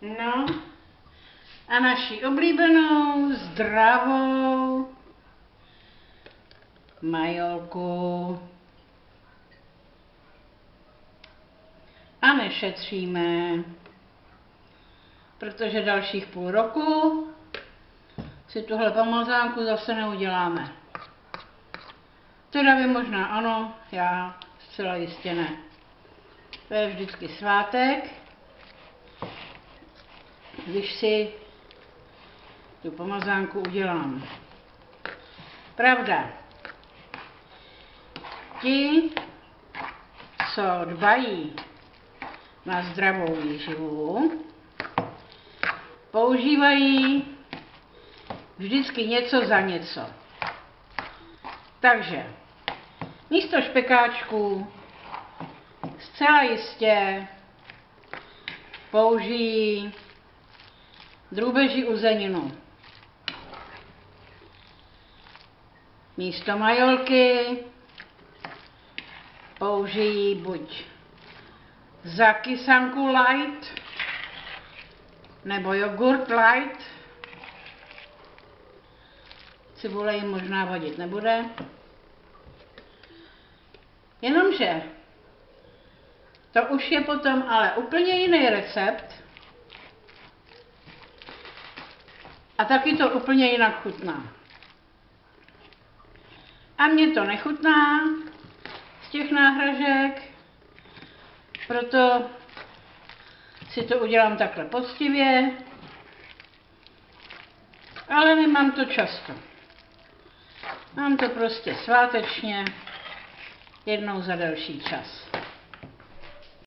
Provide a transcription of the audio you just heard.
No a naši oblíbenou, zdravou majolku. A nešetříme, protože dalších půl roku si tuhle pomazánku zase neuděláme. Teda vy možná ano, já zcela jistě ne. To je vždycky svátek, když si tu pomazánku udělám. Pravda, ti, co dbají na zdravou výživu, používají vždycky něco za něco. Takže místo špekáčků zcela jistě použijí drůbeží uzeninu. Místo majolky použijí buď zakysanku light nebo jogurt light. Cibule jim možná vadit nebude. Jenomže to už je potom ale úplně jiný recept a taky to úplně jinak chutná. A mně to nechutná z těch náhražek, proto si to udělám takhle poctivě, ale nemám to často. Mám to prostě svátečně, jednou za delší čas.